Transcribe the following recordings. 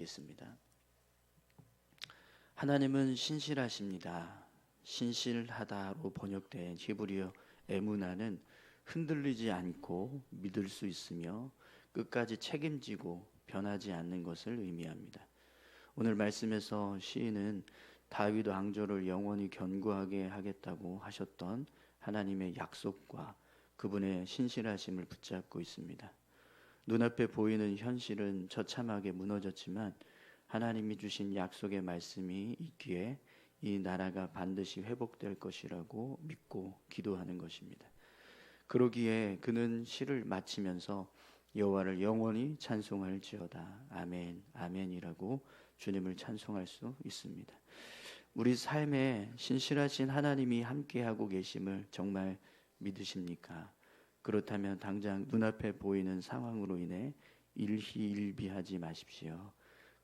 있습니다. 하나님은 신실하십니다. 신실하다로 번역된 히브리어 에무나는 흔들리지 않고 믿을 수 있으며 끝까지 책임지고 변하지 않는 것을 의미합니다. 오늘 말씀에서 시인은 다윗 왕조를 영원히 견고하게 하겠다고 하셨던 하나님의 약속과 그분의 신실하심을 붙잡고 있습니다. 눈앞에 보이는 현실은 처참하게 무너졌지만 하나님이 주신 약속의 말씀이 있기에 이 나라가 반드시 회복될 것이라고 믿고 기도하는 것입니다. 그러기에 그는 시를 마치면서 여호와를 영원히 찬송할지어다 아멘 아멘이라고 주님을 찬송할 수 있습니다. 우리 삶에 신실하신 하나님이 함께하고 계심을 정말 믿으십니까? 그렇다면 당장 눈앞에 보이는 상황으로 인해 일희일비하지 마십시오.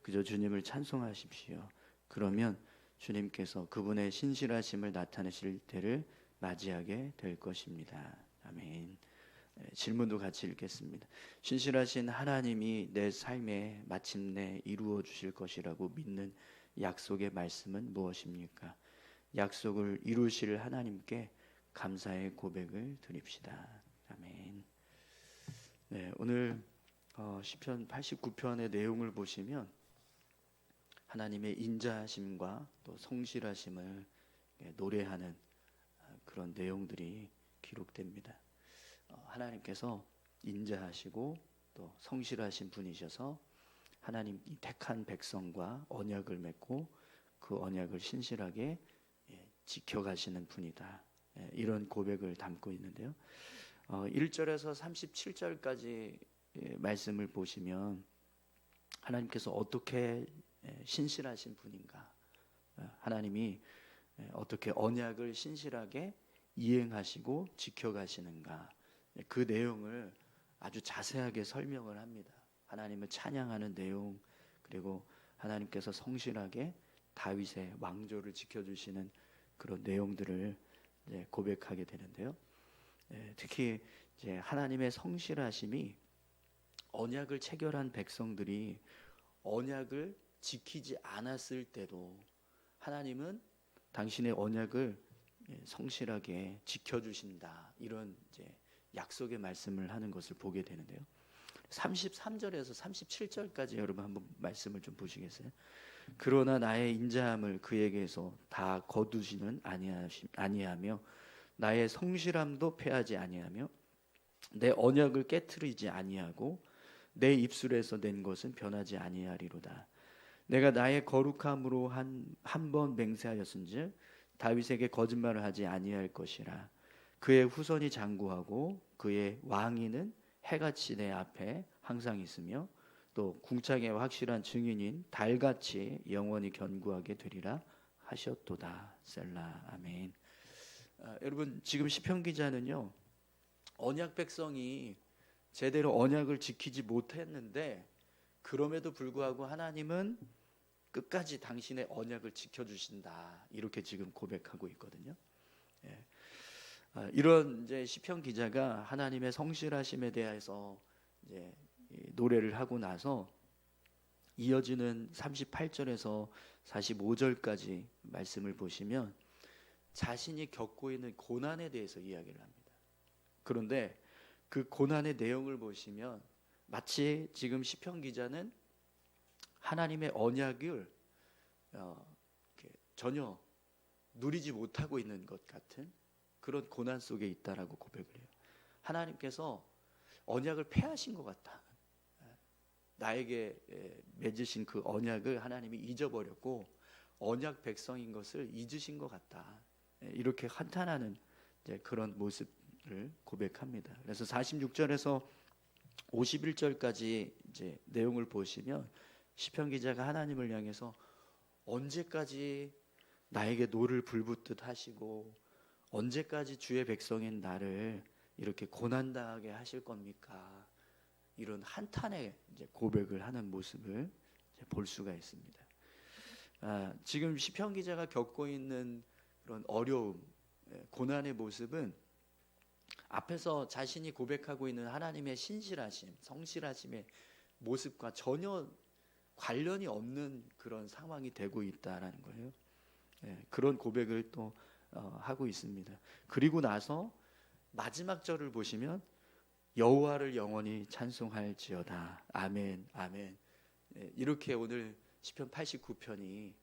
그저 주님을 찬송하십시오. 그러면 주님께서 그분의 신실하심을 나타내실 때를 맞이하게 될 것입니다. 아멘. 질문도 같이 읽겠습니다. 신실하신 하나님이 내 삶에 마침내 이루어 주실 것이라고 믿는 약속의 말씀은 무엇입니까? 약속을 이루실 하나님께 감사의 고백을 드립시다. 아멘. 네, 오늘 시편 89편의 내용을 보시면 하나님의 인자하심과 또 성실하심을 노래하는 그런 내용들이 기록됩니다. 하나님께서 인자하시고 또 성실하신 분이셔서 하나님 택한 백성과 언약을 맺고 그 언약을 신실하게 지켜가시는 분이다. 이런 고백을 담고 있는데요. 1절에서 37절까지 말씀을 보시면 하나님께서 어떻게 신실하신 분인가, 하나님이 어떻게 언약을 신실하게 이행하시고 지켜가시는가, 그 내용을 아주 자세하게 설명을 합니다. 하나님을 찬양하는 내용, 그리고 하나님께서 성실하게 다윗의 왕조를 지켜주시는 그런 내용들을 고백하게 되는데요. 특히 이제 하나님의 성실하심이 언약을 체결한 백성들이 언약을 지키지 않았을 때도 하나님은 당신의 언약을 성실하게 지켜주신다, 이런 이제 약속의 말씀을 하는 것을 보게 되는데요. 33절에서 37절까지 여러분 한번 말씀을 좀 보시겠어요? 그러나 나의 인자함을 그에게서 다 거두지는 아니하며 나의 성실함도 패하지 아니하며 내 언약을 깨트리지 아니하고 내 입술에서 낸 것은 변하지 아니하리로다. 내가 나의 거룩함으로 한 번 맹세하였은즉 다윗에게 거짓말을 하지 아니할 것이라. 그의 후손이 장구하고 그의 왕위는 해같이 내 앞에 항상 있으며 또 궁창의 확실한 증인인 달같이 영원히 견고하게 되리라 하셨도다. 셀라. 아멘. 여러분, 지금 시편 기자는요, 언약 백성이 제대로 언약을 지키지 못했는데 그럼에도 불구하고 하나님은 끝까지 당신의 언약을 지켜주신다, 이렇게 지금 고백하고 있거든요. 이런 이제 시편 기자가 하나님의 성실하심에 대해서 이제 노래를 하고 나서 이어지는 38절에서 45절까지 말씀을 보시면 자신이 겪고 있는 고난에 대해서 이야기를 합니다. 그런데 그 고난의 내용을 보시면 마치 지금 시편 기자는 하나님의 언약을 전혀 누리지 못하고 있는 것 같은 그런 고난 속에 있다라고 고백을 해요. 하나님께서 언약을 폐하신 것 같다. 나에게 맺으신 그 언약을 하나님이 잊어버렸고 언약 백성인 것을 잊으신 것 같다. 이렇게 한탄하는 그런 모습을 고백합니다. 그래서 46절에서 51절까지 이제 내용을 보시면 시편 기자가 하나님을 향해서 언제까지 나에게 노를 불붙듯 하시고 언제까지 주의 백성인 나를 이렇게 고난당하게 하실 겁니까? 이런 한탄의 이제 고백을 하는 모습을 볼 수가 있습니다. 지금 시편 기자가 겪고 있는 그런 어려움, 고난의 모습은 앞에서 자신이 고백하고 있는 하나님의 신실하심, 성실하심의 모습과 전혀 관련이 없는 그런 상황이 되고 있다라는 거예요. 그런 고백을 또 하고 있습니다. 그리고 나서 마지막 절을 보시면 여호와를 영원히 찬송할지어다. 아멘, 아멘. 이렇게 오늘 시편 89편이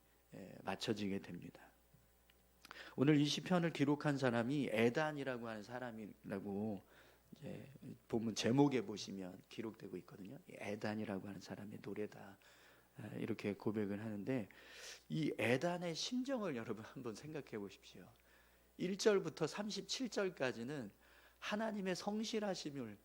맞춰지게 됩니다. 오늘 이 시편을 기록한 사람이 에단이라고 하는 사람이라고 이제 본문 제목에 보시면 기록되고 있거든요. 에단이라고 하는 사람의 노래다. 이렇게 고백을 하는데 이 에단의 심정을 여러분 한번 생각해 보십시오. 1절부터 37절까지는 하나님의 성실하심을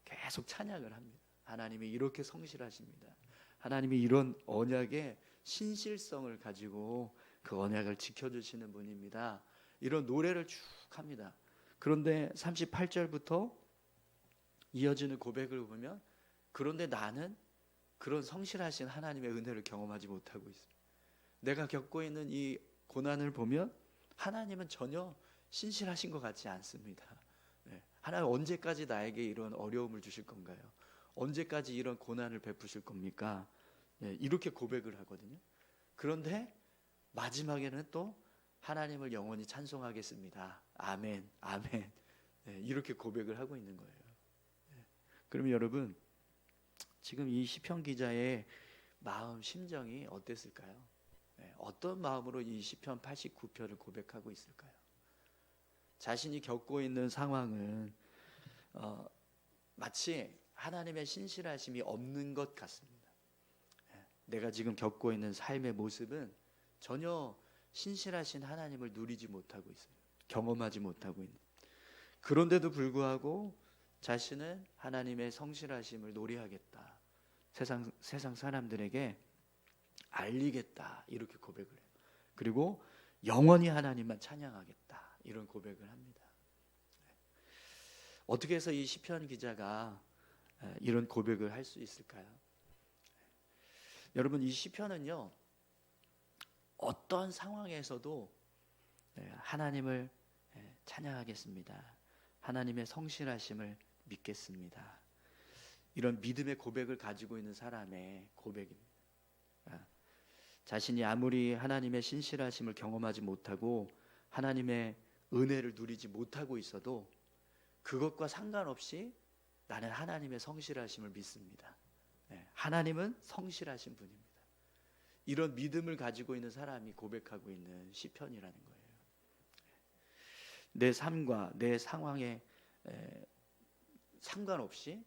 계속 찬양을 합니다. 하나님이 이렇게 성실하십니다. 하나님이 이런 언약의 신실성을 가지고 그 언약을 지켜주시는 분입니다. 이런 노래를 쭉 합니다. 그런데 38절부터 이어지는 고백을 보면 그런데 나는 그런 성실하신 하나님의 은혜를 경험하지 못하고 있습니다. 내가 겪고 있는 이 고난을 보면 하나님은 전혀 신실하신 것 같지 않습니다. 하나님 언제까지 나에게 이런 어려움을 주실 건가요? 언제까지 이런 고난을 베푸실 겁니까? 이렇게 고백을 하거든요. 그런데 마지막에는 또 하나님을 영원히 찬송하겠습니다. 아멘, 아멘. 이렇게 고백을 하고 있는 거예요. 그러면 여러분 지금 이 시편 기자의 마음 심정이 어땠을까요? 어떤 마음으로 이 시편 89편을 고백하고 있을까요? 자신이 겪고 있는 상황은 마치 하나님의 신실하심이 없는 것 같습니다. 내가 지금 겪고 있는 삶의 모습은 전혀 신실하신 하나님을 누리지 못하고 있어요. 경험하지 못하고 있는. 그런데도 불구하고 자신은 하나님의 성실하심을 노래하겠다. 세상 사람들에게 알리겠다. 이렇게 고백을 해요. 그리고 영원히 하나님만 찬양하겠다. 이런 고백을 합니다. 어떻게 해서 이 시편 기자가 이런 고백을 할 수 있을까요? 여러분 이 시편은요 어떤 상황에서도 하나님을 찬양하겠습니다. 하나님의 성실하심을 믿겠습니다. 이런 믿음의 고백을 가지고 있는 사람의 고백입니다. 자신이 아무리 하나님의 신실하심을 경험하지 못하고 하나님의 은혜를 누리지 못하고 있어도 그것과 상관없이 나는 하나님의 성실하심을 믿습니다. 하나님은 성실하신 분입니다. 이런 믿음을 가지고 있는 사람이 고백하고 있는 시편이라는 거예요. 내 삶과 내 상황에 상관없이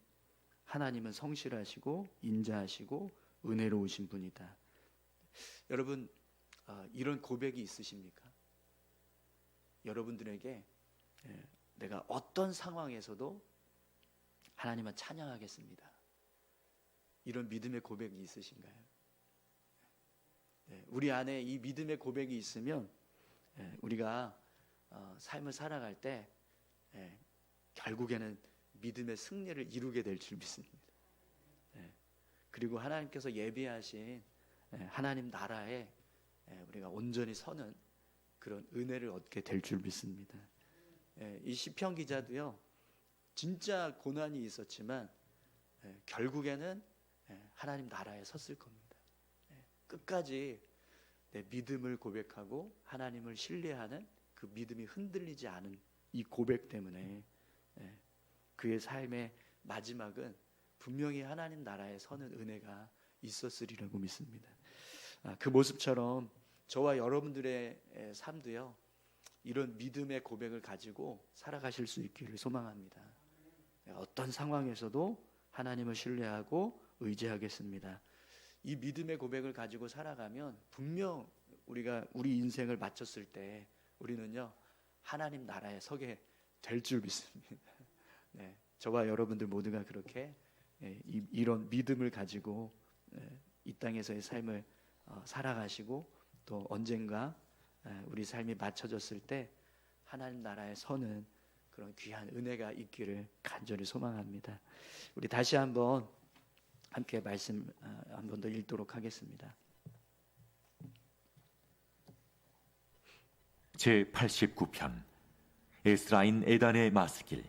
하나님은 성실하시고 인자하시고 은혜로우신 분이다. 여러분 이런 고백이 있으십니까? 여러분들에게 내가 어떤 상황에서도 하나님은 찬양하겠습니다. 이런 믿음의 고백이 있으신가요? 우리 안에 이 믿음의 고백이 있으면 우리가 삶을 살아갈 때 결국에는 믿음의 승리를 이루게 될 줄 믿습니다. 그리고 하나님께서 예비하신 하나님 나라에 우리가 온전히 서는 그런 은혜를 얻게 될 줄 믿습니다. 이 시편 기자도요 진짜 고난이 있었지만 결국에는 하나님 나라에 섰을 겁니다. 끝까지 내 믿음을 고백하고 하나님을 신뢰하는 그 믿음이 흔들리지 않은 이 고백 때문에 그의 삶의 마지막은 분명히 하나님 나라에 서는 은혜가 있었으리라고 믿습니다. 그 모습처럼 저와 여러분들의 삶도요 이런 믿음의 고백을 가지고 살아가실 수 있기를 소망합니다. 어떤 상황에서도 하나님을 신뢰하고 의지하겠습니다. 이 믿음의 고백을 가지고 살아가면 분명 우리가 우리 인생을 마쳤을 때 우리는요 하나님 나라에 서게 될 줄 믿습니다. 저와 여러분들 모두가 그렇게 이런 믿음을 가지고 이 땅에서의 삶을 살아가시고 또 언젠가 우리 삶이 맞춰졌을 때 하나님 나라에 서는 그런 귀한 은혜가 있기를 간절히 소망합니다. 우리 다시 한번 함께 말씀 한 번 더 읽도록 하겠습니다. 제89편 에스라인 에단의 마스길.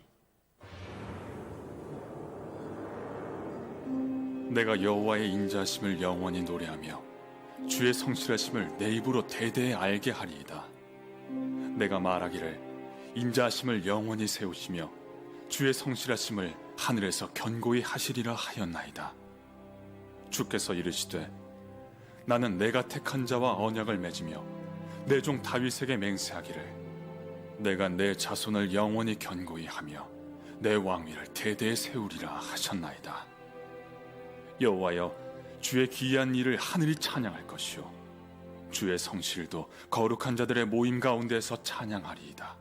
내가 여호와의 인자하심을 영원히 노래하며 주의 성실하심을 내 입으로 대대에 알게 하리이다. 내가 말하기를 인자하심을 영원히 세우시며 주의 성실하심을 하늘에서 견고히 하시리라 하였나이다. 주께서 이르시되 나는 내가 택한 자와 언약을 맺으며 내 종 다윗에게 맹세하기를 내가 내 자손을 영원히 견고히 하며 내 왕위를 대대에 세우리라 하셨나이다. 여호와여, 주의 기이한 일을 하늘이 찬양할 것이요 주의 성실도 거룩한 자들의 모임 가운데서 찬양하리이다.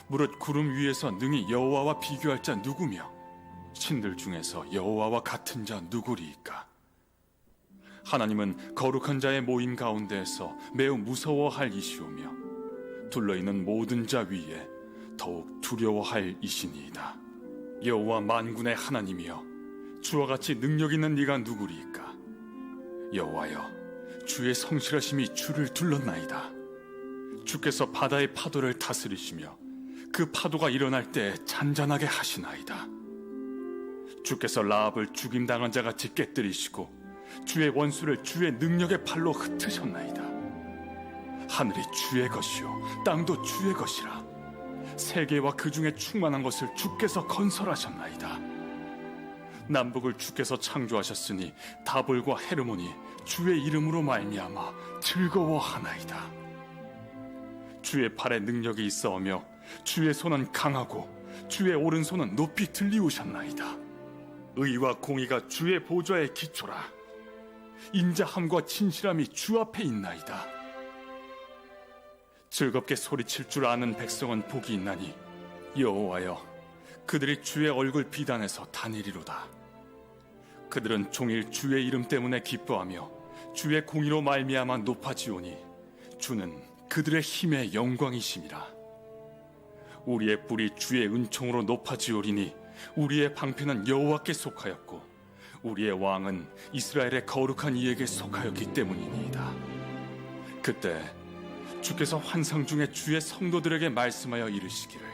무릇 구름 위에서 능히 여호와와 비교할 자 누구며 신들 중에서 여호와와 같은 자 누구리이까? 하나님은 거룩한 자의 모임 가운데에서 매우 무서워할 이시오며 둘러있는 모든 자 위에 더욱 두려워할 이시니이다. 여호와 만군의 하나님이여, 주와 같이 능력 있는 네가 누구리이까? 여호와여, 주의 성실하심이 주를 둘렀나이다. 주께서 바다의 파도를 다스리시며 그 파도가 일어날 때 잔잔하게 하시나이다. 주께서 라합을 죽임당한 자같이 깨뜨리시고 주의 원수를 주의 능력의 팔로 흩으셨나이다. 하늘이 주의 것이요 땅도 주의 것이라. 세계와 그 중에 충만한 것을 주께서 건설하셨나이다. 남북을 주께서 창조하셨으니 다볼과 헤르몬이 주의 이름으로 말미암아 즐거워하나이다. 주의 팔에 능력이 있어오며 주의 손은 강하고 주의 오른손은 높이 들리우셨나이다. 의와 공의가 주의 보좌의 기초라. 인자함과 진실함이 주 앞에 있나이다. 즐겁게 소리칠 줄 아는 백성은 복이 있나니 여호와여, 그들이 주의 얼굴 비단에서 다니리로다. 그들은 종일 주의 이름 때문에 기뻐하며 주의 공의로 말미암아 높아지오니 주는 그들의 힘의 영광이심이라. 우리의 뿔이 주의 은총으로 높아지오리니 우리의 방패는 여호와께 속하였고 우리의 왕은 이스라엘의 거룩한 이에게 속하였기 때문이니이다. 그때 주께서 환상 중에 주의 성도들에게 말씀하여 이르시기를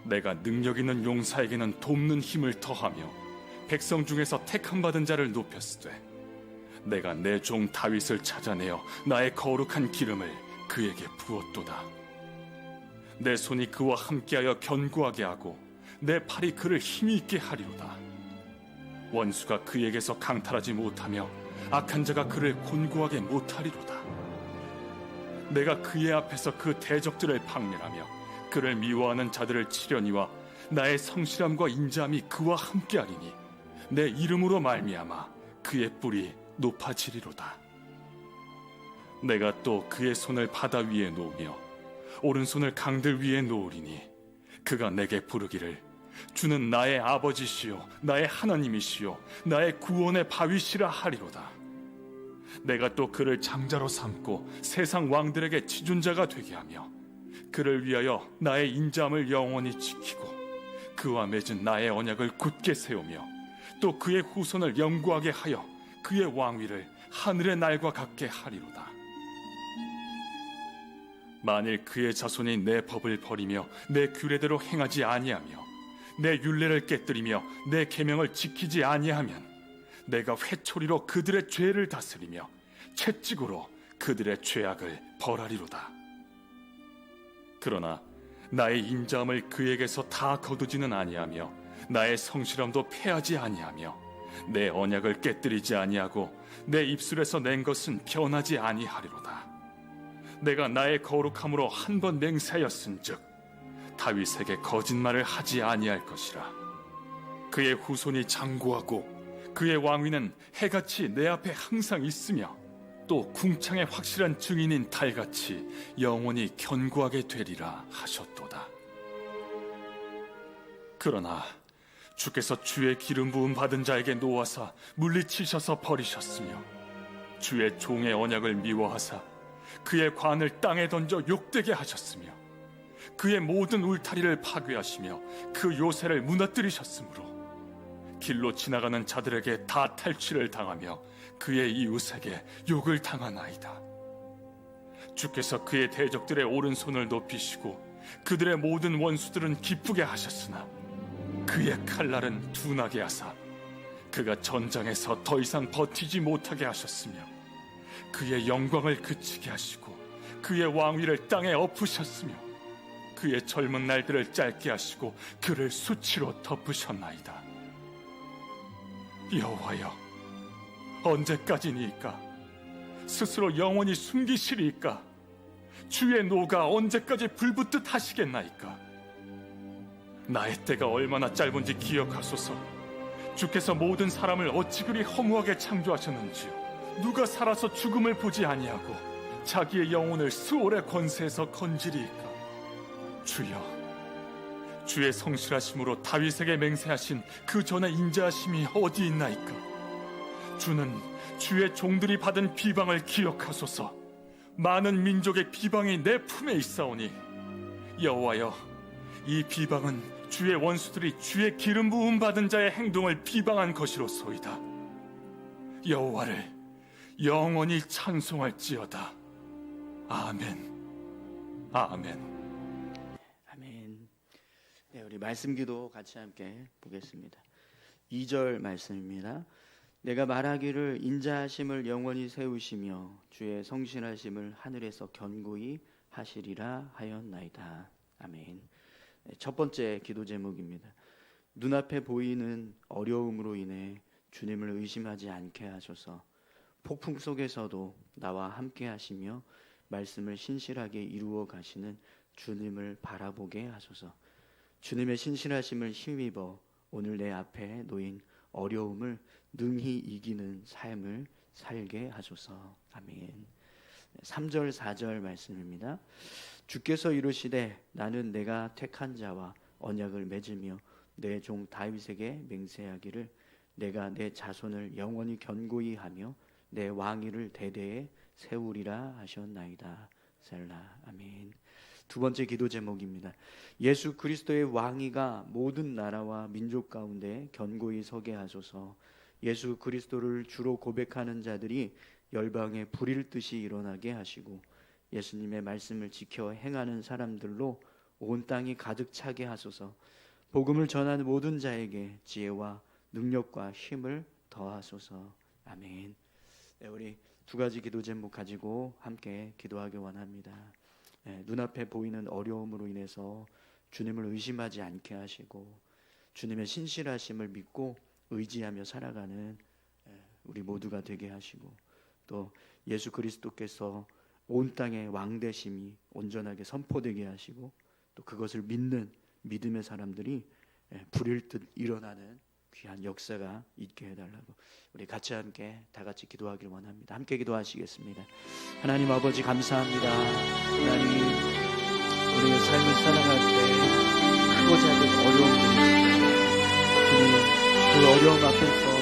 내가 능력 있는 용사에게는 돕는 힘을 더하며 백성 중에서 택함 받은 자를 높였으되 내가 내 종 다윗을 찾아내어 나의 거룩한 기름을 그에게 부었도다. 내 손이 그와 함께하여 견고하게 하고 내 팔이 그를 힘이 있게 하리로다. 원수가 그에게서 강탈하지 못하며 악한 자가 그를 곤고하게 못하리로다. 내가 그의 앞에서 그 대적들을 박멸하며 그를 미워하는 자들을 치려니와 나의 성실함과 인자함이 그와 함께하리니 내 이름으로 말미암아 그의 뿔이 높아지리로다. 내가 또 그의 손을 바다 위에 놓으며 오른손을 강들 위에 놓으리니 그가 내게 부르기를 주는 나의 아버지시요 나의 하나님이시요 나의 구원의 바위시라 하리로다. 내가 또 그를 장자로 삼고 세상 왕들에게 지존자가 되게 하며 그를 위하여 나의 인자함을 영원히 지키고 그와 맺은 나의 언약을 굳게 세우며 또 그의 후손을 영구하게 하여 그의 왕위를 하늘의 날과 같게 하리로다. 만일 그의 자손이 내 법을 버리며 내 규례대로 행하지 아니하며 내 율례를 깨뜨리며 내 계명을 지키지 아니하면 내가 회초리로 그들의 죄를 다스리며 채찍으로 그들의 죄악을 벌하리로다. 그러나 나의 인자함을 그에게서 다 거두지는 아니하며 나의 성실함도 패하지 아니하며 내 언약을 깨뜨리지 아니하고 내 입술에서 낸 것은 변하지 아니하리로다. 내가 나의 거룩함으로 한 번 맹세하였은즉 다윗에게 거짓말을 하지 아니할 것이라. 그의 후손이 장구하고 그의 왕위는 해같이 내 앞에 항상 있으며 또 궁창의 확실한 증인인 달같이 영원히 견고하게 되리라 하셨도다. 그러나 주께서 주의 기름 부음 받은 자에게 놓아사 물리치셔서 버리셨으며 주의 종의 언약을 미워하사 그의 관을 땅에 던져 욕되게 하셨으며 그의 모든 울타리를 파괴하시며 그 요새를 무너뜨리셨으므로 길로 지나가는 자들에게 다 탈취를 당하며 그의 이웃에게 욕을 당하나이다. 주께서 그의 대적들의 오른손을 높이시고 그들의 모든 원수들은 기쁘게 하셨으나 그의 칼날은 둔하게 하사 그가 전장에서 더 이상 버티지 못하게 하셨으며 그의 영광을 그치게 하시고 그의 왕위를 땅에 엎으셨으며 그의 젊은 날들을 짧게 하시고 그를 수치로 덮으셨나이다. 여호와여, 언제까지니까? 스스로 영원히 숨기시리이까? 주의 노가 언제까지 불붙듯 하시겠나이까? 나의 때가 얼마나 짧은지 기억하소서. 주께서 모든 사람을 어찌 그리 허무하게 창조하셨는지요. 누가 살아서 죽음을 보지 아니하고 자기의 영혼을 수월의 권세에서 건지리이까? 주여, 주의 성실하심으로 다윗에게 맹세하신 그 전에 인자하심이 어디 있나이까? 주는 주의 종들이 받은 비방을 기억하소서. 많은 민족의 비방이 내 품에 있사오니 여호와여, 이 비방은 주의 원수들이 주의 기름 부음 받은 자의 행동을 비방한 것이로소이다. 여호와를 영원히 찬송할지어다. 아멘. 아멘. 아멘. 네, 우리 말씀기도 같이 함께 보겠습니다. 2절 말씀입니다. 내가 말하기를 인자하심을 영원히 세우시며 주의 성실하심을 하늘에서 견고히 하시리라 하였나이다. 아멘. 첫 번째 기도 제목입니다. 눈앞에 보이는 어려움으로 인해 주님을 의심하지 않게 하소서. 폭풍 속에서도 나와 함께 하시며 말씀을 신실하게 이루어 가시는 주님을 바라보게 하소서. 주님의 신실하심을 힘입어 오늘 내 앞에 놓인 어려움을 능히 이기는 삶을 살게 하소서. 아멘. 3절 4절 말씀입니다. 주께서 이르시되 나는 내가 택한 자와 언약을 맺으며 내 종 다윗에게 맹세하기를 내가 내 자손을 영원히 견고히 하며 내 왕위를 대대에 세우리라 하셨나이다. 셀라. 아멘. 두 번째 기도 제목입니다. 예수 그리스도의 왕위가 모든 나라와 민족 가운데 견고히 서게 하소서. 예수 그리스도를 주로 고백하는 자들이 열방에 불일 듯이 일어나게 하시고 예수님의 말씀을 지켜 행하는 사람들로 온 땅이 가득 차게 하소서. 복음을 전하는 모든 자에게 지혜와 능력과 힘을 더하소서. 아멘. 네, 우리 두 가지 기도 제목 가지고 함께 기도하기 원합니다. 네, 눈앞에 보이는 어려움으로 인해서 주님을 의심하지 않게 하시고 주님의 신실하심을 믿고 의지하며 살아가는 우리 모두가 되게 하시고 또 예수 그리스도께서 온 땅의 왕 되심이 온전하게 선포되게 하시고 또 그것을 믿는 믿음의 사람들이 불일 듯 일어나는 귀한 역사가 있게 해달라고 우리 같이 함께 다 같이 기도하길 원합니다. 함께 기도하시겠습니다. 하나님 아버지 감사합니다. 하나님 우리의 삶을 살아갈 때 크고 작은 어려움들이 있습니다. 주님 그 어려움 앞에서